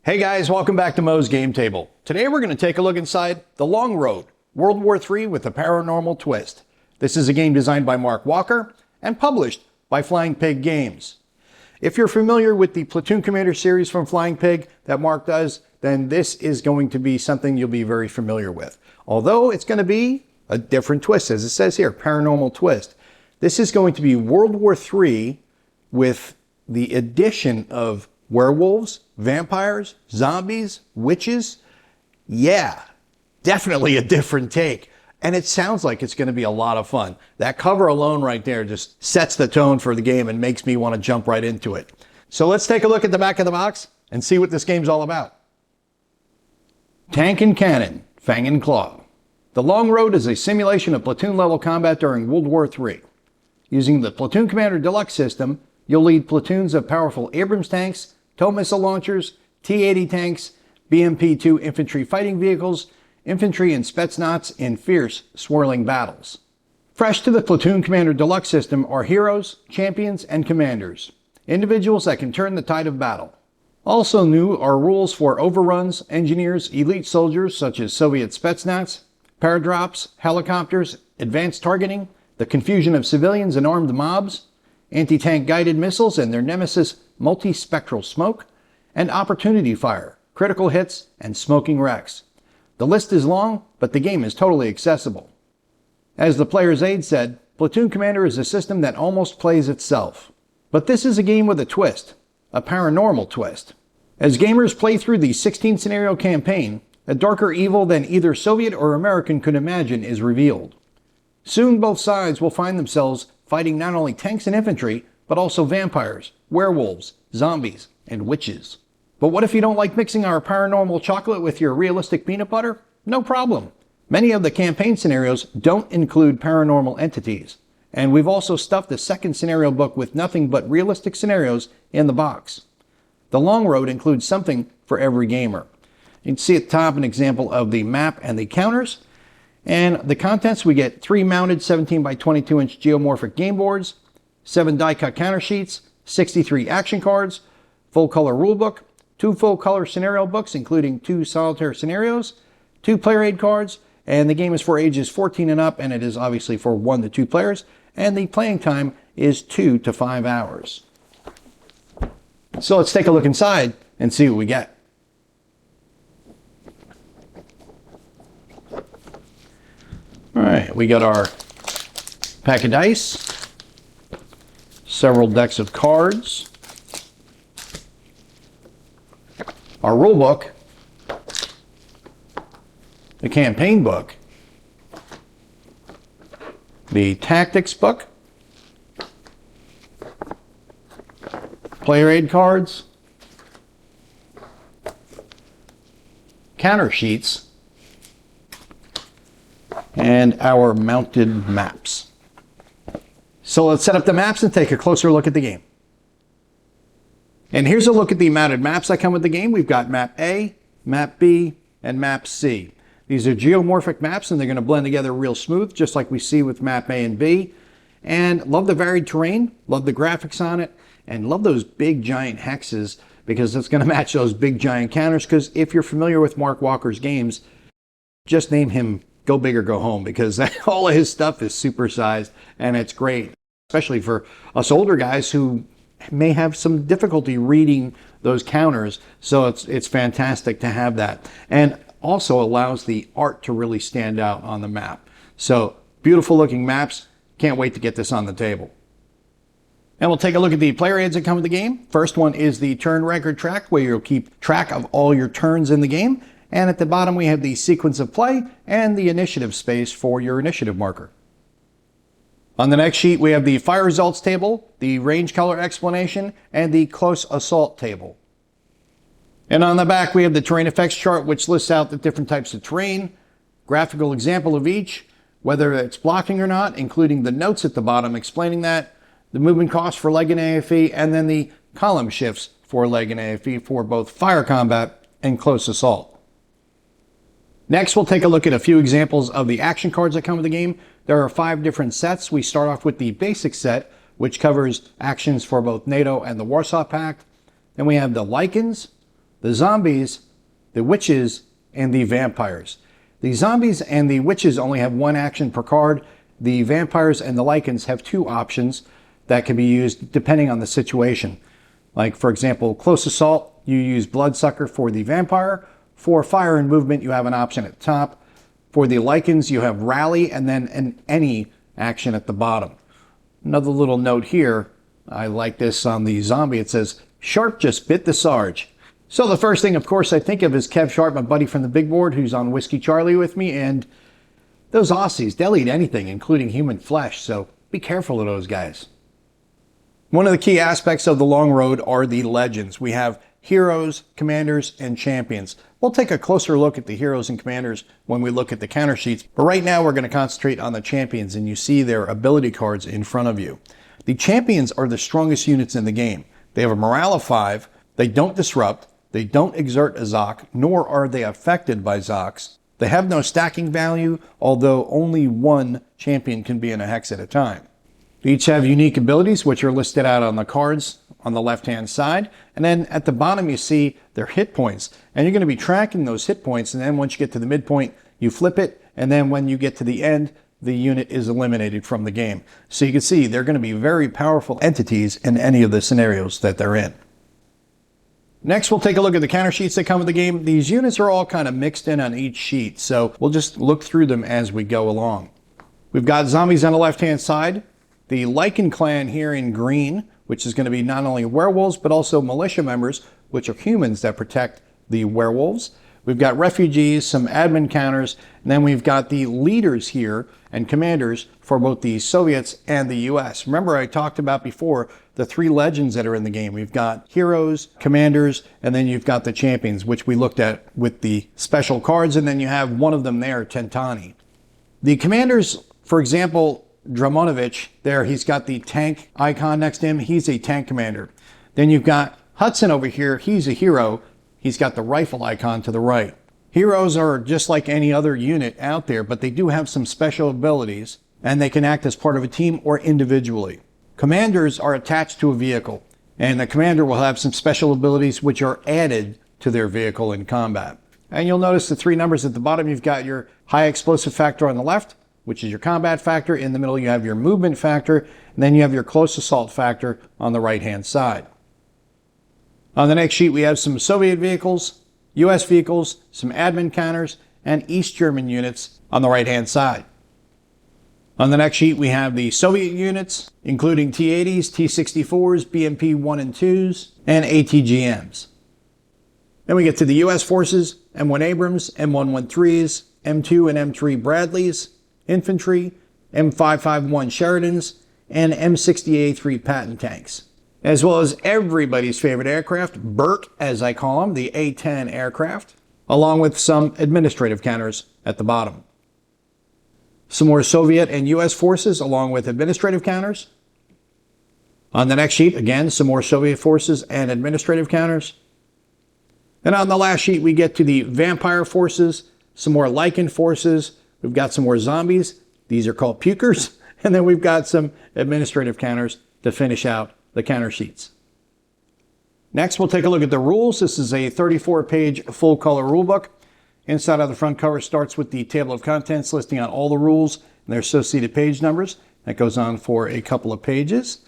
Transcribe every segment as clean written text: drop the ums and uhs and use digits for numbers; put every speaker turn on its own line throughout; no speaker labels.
Hey guys, welcome back to Mo's Game Table. Today we're going to take a look inside The Long Road, World War III with a paranormal twist. This is a game designed by Mark Walker and published by Flying Pig Games. If you're familiar with the Platoon Commander series from Flying Pig that Mark does, then this is going to be something you'll be very familiar with. Although it's going to be a different twist, as it says here, paranormal twist. This is going to be World War III with the addition of werewolves, vampires, zombies, witches. Yeah, definitely a different take. And it sounds like it's going to be a lot of fun. That cover alone right there just sets the tone for the game and makes me want to jump right into it. So let's take a look at the back of the box and see what this game's all about. Tank and Cannon, Fang and Claw. The Long Road is a simulation of platoon-level combat during World War III. Using the Platoon Commander Deluxe system, you'll lead platoons of powerful Abrams tanks, tow missile launchers, T-80 tanks, BMP-2 infantry fighting vehicles, infantry and Spetsnaz in fierce, swirling battles. Fresh to the Platoon Commander Deluxe system are heroes, champions, and commanders, individuals that can turn the tide of battle. Also new are rules for overruns, engineers, elite soldiers such as Soviet Spetsnaz, paradrops, helicopters, advanced targeting, the confusion of civilians and armed mobs, anti-tank guided missiles and their nemesis multispectral smoke, and opportunity fire, critical hits, and smoking wrecks. The list is long, but the game is totally accessible. As the player's aide said, Platoon Commander is a system that almost plays itself. But this is a game with a twist, a paranormal twist. As gamers play through the 16 scenario campaign, a darker evil than either Soviet or American could imagine is revealed. Soon both sides will find themselves fighting not only tanks and infantry, but also vampires, werewolves, zombies, and witches. But what if you don't like mixing our paranormal chocolate with your realistic peanut butter? No problem. Many of the campaign scenarios don't include paranormal entities, and we've also stuffed the second scenario book with nothing but realistic scenarios in the box. The Long Road includes something for every gamer. You can see at the top an example of the map and the counters. And the contents, we get 3 mounted 17 by 22 inch geomorphic game boards, 7 die-cut counter sheets, 63 action cards, full color rulebook, 2 full color scenario books including 2 solitaire scenarios, 2 player aid cards, and the game is for ages 14 and up, and it is obviously for 1 to 2 players, and the playing time is 2 to 5 hours. So let's take a look inside and see what we get. All right, we got our pack of dice, several decks of cards, our rule book, the campaign book, the tactics book, player aid cards, counter sheets, and our mounted maps. So let's set up the maps and take a closer look at the game. And here's a look at the mounted maps that come with the game. We've got map A, map B, and map C. These are geomorphic maps and they're going to blend together real smooth, just like we see with map A and B. And love the varied terrain, love the graphics on it, and love those big giant hexes because it's going to match those big giant counters. Because if you're familiar with Mark Walker's games, just name him Go Big or Go Home, because all of his stuff is supersized and it's great, especially for us older guys who may have some difficulty reading those counters. So it's fantastic to have that, and also allows the art to really stand out on the map. So beautiful looking maps. Can't wait to get this on the table. And we'll take a look at the player aids that come with the game. First one is the turn record track, where you'll keep track of all your turns in the game. And at the bottom, we have the sequence of play and the initiative space for your initiative marker. On the next sheet, we have the fire results table, the range color explanation, and the close assault table. And on the back, we have the terrain effects chart, which lists out the different types of terrain, graphical example of each, whether it's blocking or not, including the notes at the bottom explaining that, the movement cost for leg and AFE, and then the column shifts for leg and AFE for both fire combat and close assault. Next, we'll take a look at a few examples of the action cards that come with the game. There are 5 different sets. We start off with the basic set, which covers actions for both NATO and the Warsaw Pact. Then we have the Lycans, the zombies, the witches, and the vampires. The zombies and the witches only have one action per card. The vampires and the lycans have two options that can be used depending on the situation. Like, for example, close assault, you use bloodsucker for the vampire. For fire and movement, you have an option at the top. For the lycans, you have rally and then an any action at the bottom. Another little note here, I like this on the zombie. It says, Sharp just bit the Sarge. So the first thing, of course, I think of is Kev Sharp, my buddy from the big board, who's on Whiskey Charlie with me. And those Aussies, they'll eat anything, including human flesh. So be careful of those guys. One of the key aspects of the long road are the legends. We have heroes, commanders, and champions. We'll take a closer look at the heroes and commanders when we look at the counter sheets, but right now we're going to concentrate on the champions, and you see their ability cards in front of you. The champions are the strongest units in the game. They have a morale of 5, they don't disrupt, they don't exert a Zoc, nor are they affected by Zocs. They have no stacking value, although only one champion can be in a hex at a time. They each have unique abilities, which are listed out on the cards on the left-hand side. And then at the bottom, you see their hit points. And you're going to be tracking those hit points. And then once you get to the midpoint, you flip it. And then when you get to the end, the unit is eliminated from the game. So you can see they're going to be very powerful entities in any of the scenarios that they're in. Next, we'll take a look at the counter sheets that come with the game. These units are all kind of mixed in on each sheet. So we'll just look through them as we go along. We've got zombies on the left-hand side. The Lycan clan here in green, which is going to be not only werewolves, but also militia members, which are humans that protect the werewolves. We've got refugees, some admin counters, and then we've got the leaders here and commanders for both the Soviets and the US. Remember, I talked about before the 3 legends that are in the game. We've got heroes, commanders, and then you've got the champions, which we looked at with the special cards, and then you have one of them there, Tentani. The commanders, for example, Dramonovich, there he's got the tank icon next to him. He's a tank commander. Then you've got Hudson over here. He's a hero. He's got the rifle icon to the right. Heroes are just like any other unit out there, but they do have some special abilities, and they can act as part of a team or individually. Commanders are attached to a vehicle, and the commander will have some special abilities which are added to their vehicle in combat. And you'll notice the 3 numbers at the bottom. You've got your high explosive factor on the left, which is your combat factor. In the middle, you have your movement factor, and then you have your close assault factor on the right-hand side. On the next sheet, we have some Soviet vehicles, US vehicles, some admin counters, and East German units on the right-hand side. On the next sheet, we have the Soviet units, including T-80s, T-64s, BMP-1 and 2s, and ATGMs. Then we get to the US forces, M1 Abrams, M113s, M2 and M3 Bradleys, infantry, M551 Sheridans, and M60A3 Patton tanks, as well as everybody's favorite aircraft, Burt, as I call them, the A-10 aircraft, along with some administrative counters at the bottom. Some more Soviet and US forces, along with administrative counters. On the next sheet, again, some more Soviet forces and administrative counters. And on the last sheet, we get to the vampire forces, some more Lycan forces. We've got some more zombies. These are called pukers. And then we've got some administrative counters to finish out the counter sheets. Next, we'll take a look at the rules. This is a 34-page full-color rulebook. Inside of the front cover starts with the table of contents listing out all the rules and their associated page numbers. That goes on for a couple of pages.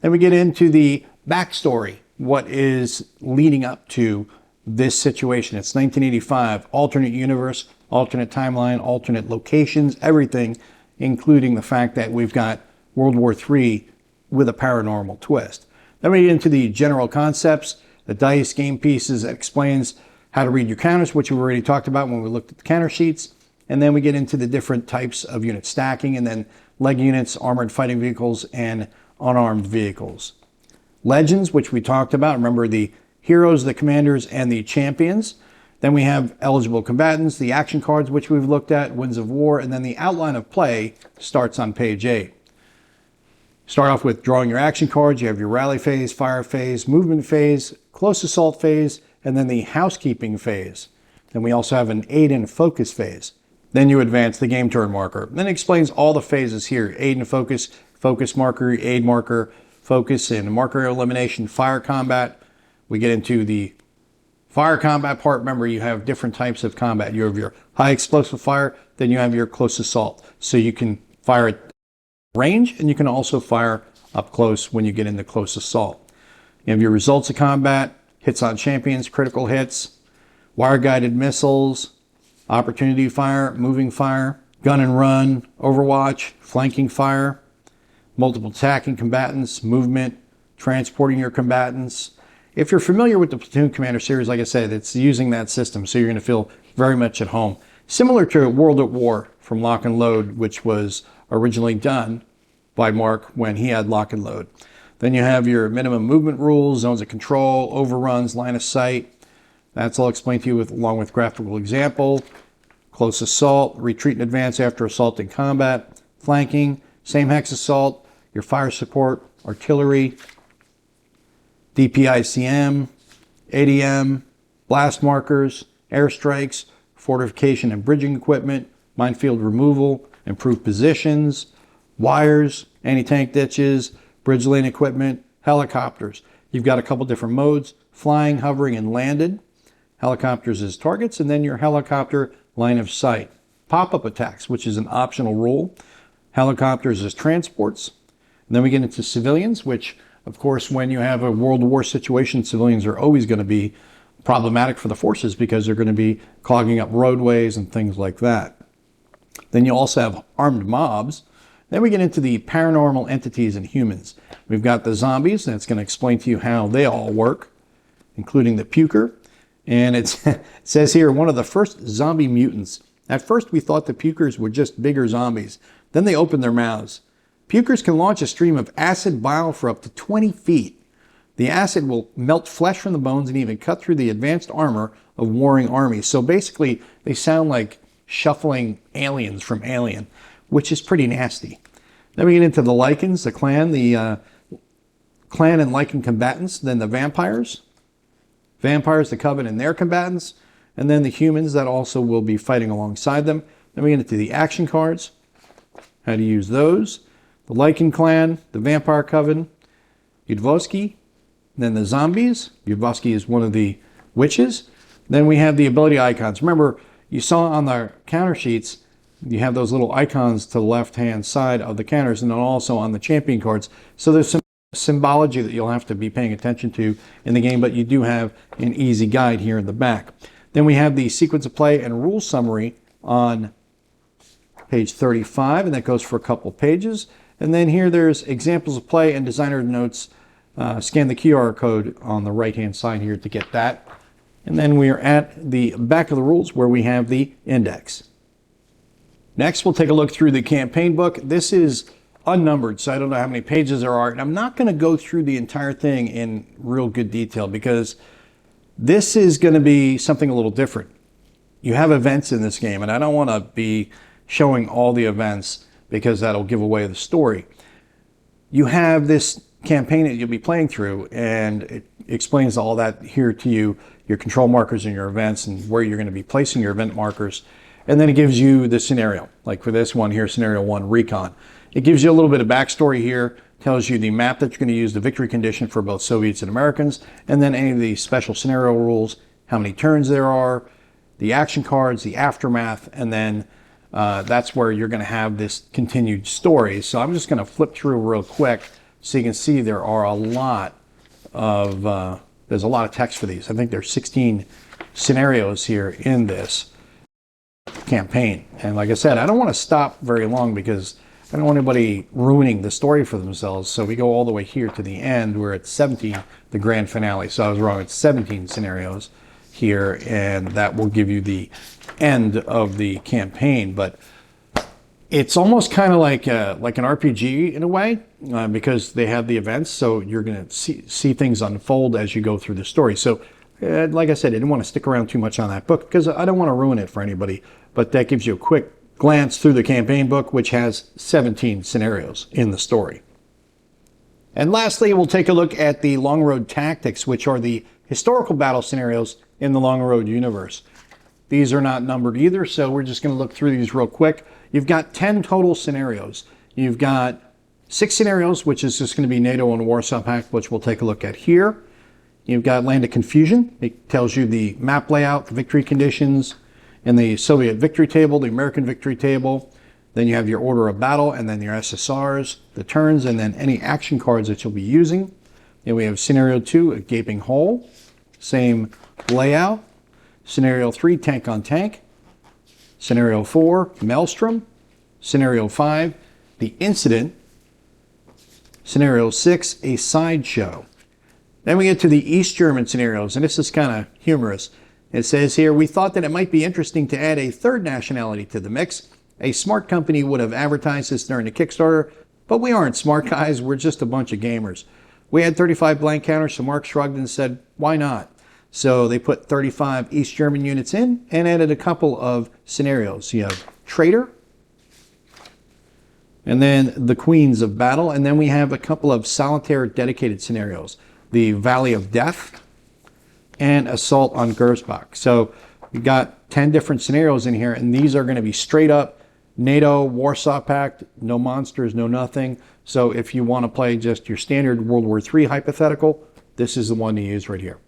Then we get into the backstory, what is leading up to this situation. It's 1985, alternate universe, alternate timeline, alternate locations, everything, including the fact that we've got World War III with a paranormal twist. Then we get into the general concepts, the dice, game pieces, that explains how to read your counters, which we already talked about when we looked at the counter sheets. And then we get into the different types of unit stacking, and then leg units, armored fighting vehicles, and unarmed vehicles. Legends, which we talked about. Remember the heroes, the commanders, and the champions. Then we have eligible combatants, the action cards, which we've looked at, winds of war, and then the outline of play starts on page 8. Start off with drawing your action cards. You have your rally phase, fire phase, movement phase, close assault phase, and then the housekeeping phase. Then we also have an aid and focus phase. Then you advance the game turn marker. Then it explains all the phases here: aid and focus, focus marker, aid marker, focus and marker elimination, fire combat. We get into the Fire combat part, remember you have different types of combat. You have your high explosive fire, then you have your close assault. So you can fire at range, and you can also fire up close when you get into close assault. You have your results of combat, hits on champions, critical hits, wire-guided missiles, opportunity fire, moving fire, gun and run, overwatch, flanking fire, multiple attacking combatants, movement, transporting your combatants. If you're familiar with the Platoon Commander series, like I said, it's using that system, so you're going to feel very much at home. Similar to World at War from Lock and Load, which was originally done by Mark when he had Lock and Load. Then you have your minimum movement rules, zones of control, overruns, line of sight. That's all explained to you along with graphical example. Close assault, retreat and advance after assault in combat, flanking, same hex assault, your fire support, artillery, DPICM, ADM, blast markers, airstrikes, fortification and bridging equipment, minefield removal, improved positions, wires, anti-tank ditches, bridge lane equipment, helicopters. You've got a couple different modes, flying, hovering, and landed. Helicopters as targets, and then your helicopter line of sight. Pop-up attacks, which is an optional rule. Helicopters as transports. And then we get into civilians, which, of course, when you have a World War situation, civilians are always going to be problematic for the forces because they're going to be clogging up roadways and things like that. Then you also have armed mobs. Then we get into the paranormal entities and humans. We've got the zombies, and it's going to explain to you how they all work, including the puker. And it says here, one of the first zombie mutants. At first, we thought the pukers were just bigger zombies. Then they opened their mouths. Pukers can launch a stream of acid bile for up to 20 feet. The acid will melt flesh from the bones and even cut through the advanced armor of warring armies. So basically, they sound like shuffling aliens from Alien, which is pretty nasty. Then we get into the Lycans, the clan and Lycan combatants, then the vampires. Vampires, the Coven, and their combatants, and then the humans that also will be fighting alongside them. Then we get into the action cards, how to use those. The Lycan clan, the Vampire Coven, Yudvoski, then the zombies. Yudvoski is one of the witches. Then we have the ability icons. Remember, you saw on the counter sheets, you have those little icons to the left-hand side of the counters, and then also on the champion cards. So there's some symbology that you'll have to be paying attention to in the game, but you do have an easy guide here in the back. Then we have the sequence of play and rule summary on page 35, and that goes for a couple pages. And then here there's examples of play and designer notes. Scan the QR code on the right-hand side here to get that. And then we are at the back of the rules where we have the index. Next, we'll take a look through the campaign book. This is unnumbered, so I don't know how many pages there are. And I'm not going to go through the entire thing in real good detail because this is going to be something a little different. You have events in this game, and I don't want to be showing all the events because that'll give away the story. You have this campaign that you'll be playing through, and it explains all that here to you, your control markers and your events and where you're going to be placing your event markers. And then it gives you the scenario, like for this one here, Scenario 1, Recon. It gives you a little bit of backstory here, tells you the map that you're going to use, the victory condition for both Soviets and Americans, and then any of the special scenario rules, how many turns there are, the action cards, the aftermath, and then that's where you're going to have this continued story. So I'm just going to flip through real quick so you can see there are a lot of, there's a lot of text for these. I think there's 16 scenarios here in this campaign. And like I said, I don't want to stop very long because I don't want anybody ruining the story for themselves. So we go all the way here to the end. We're at 17, the grand finale. So I was wrong. It's 17 scenarios here, and that will give you the end of the campaign. But it's almost kind of like an RPG in a way because they have the events. So you're going to see things unfold as you go through the story. So like I said, I didn't want to stick around too much on that book because I don't want to ruin it for anybody. But that gives you a quick glance through the campaign book, which has 17 scenarios in the story. And lastly, we'll take a look at the Long Road Tactics, which are the historical battle scenarios in the Long Road universe. These are not numbered either, so we're just going to look through these real quick. You've got 10 total scenarios. You've got 6 scenarios, which is just going to be NATO and Warsaw Pact, which we'll take a look at here. You've got Land of Confusion. It tells you the map layout, the victory conditions, and the Soviet victory table, the American victory table. Then you have your order of battle, and then your SSRs, the turns, and then any action cards that you'll be using. Then we have Scenario 2, a gaping hole. Same layout. Scenario 3, tank on tank. Scenario 4, Maelstrom. Scenario 5, the incident. Scenario 6, a sideshow. Then we get to the East German scenarios, and this is kind of humorous. It says here, we thought that it might be interesting to add a third nationality to the mix. A smart company would have advertised this during the Kickstarter, but we aren't smart guys, we're just a bunch of gamers. We had 35 blank counters, so Mark shrugged and said, why not? So they put 35 East German units in and added a couple of scenarios. You have Traitor, and then the Queens of Battle, and then we have a couple of solitaire dedicated scenarios. The Valley of Death, and Assault on Gersbach. So we've got 10 different scenarios in here, and these are going to be straight up NATO, Warsaw Pact, no monsters, no nothing. So if you want to play just your standard World War III hypothetical, this is the one to use right here.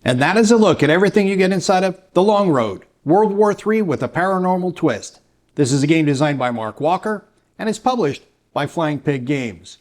And that is a look at everything you get inside of The Long Road, World War III with a paranormal twist. This is a game designed by Mark Walker, and is published by Flying Pig Games.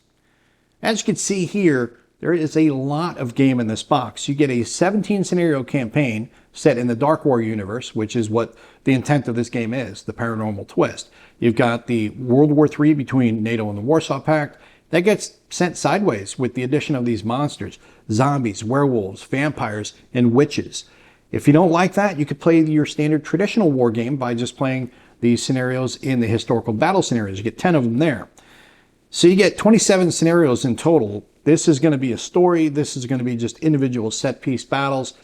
As you can see here, there is a lot of game in this box. You get a 17 scenario campaign set in the Dark War universe, which is what the intent of this game is, the paranormal twist. You've got the World War III between NATO and the Warsaw Pact. That gets sent sideways with the addition of these monsters, zombies, werewolves, vampires, and witches. If you don't like that, you could play your standard traditional war game by just playing these scenarios in the historical battle scenarios. You get 10 of them there. So you get 27 scenarios in total. This is going to be a story. This is going to be just individual set piece battles.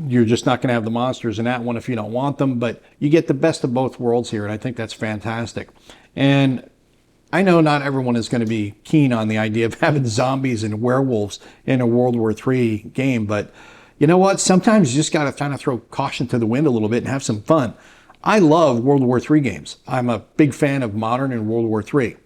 You're just not going to have the monsters in that one if you don't want them, but you get the best of both worlds here, and I think that's fantastic. And I know not everyone is going to be keen on the idea of having zombies and werewolves in a World War III game, but you know what? Sometimes you just got to kind of throw caution to the wind a little bit and have some fun. I love World War III games. I'm a big fan of modern and World War III.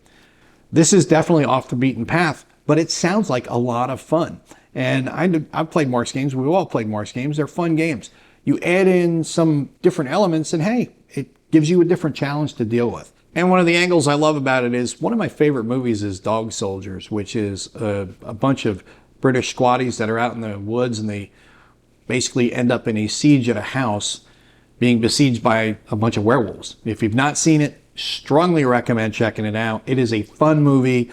This is definitely off the beaten path, but it sounds like a lot of fun. And I've played Mark's games. We've all played Mark's games. They're fun games. You add in some different elements and hey, it gives you a different challenge to deal with. And one of the angles I love about it is one of my favorite movies is Dog Soldiers, which is a bunch of British squatties that are out in the woods and they basically end up in a siege at a house being besieged by a bunch of werewolves. If you've not seen it, strongly recommend checking it out. It is a fun movie.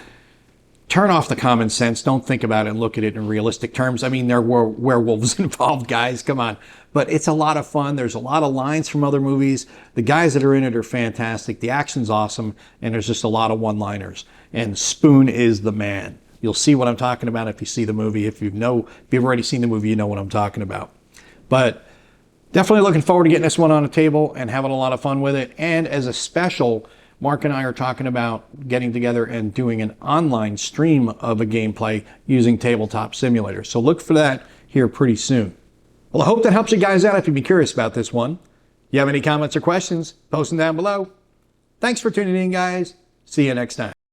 Turn off the common sense. Don't think about it and look at it in realistic terms. I mean, there were werewolves involved, guys. Come on. But it's a lot of fun. There's a lot of lines from other movies. The guys that are in it are fantastic. The action's awesome. And there's just a lot of one-liners. And Spoon is the man. You'll see what I'm talking about if you see the movie. If you've already seen the movie, you know what I'm talking about. But definitely looking forward to getting this one on the table and having a lot of fun with it. And as a special, Mark and I are talking about getting together and doing an online stream of a gameplay using Tabletop Simulator. So look for that here pretty soon. Well, I hope that helps you guys out if you'd be curious about this one. If you have any comments or questions, post them down below. Thanks for tuning in, guys. See you next time.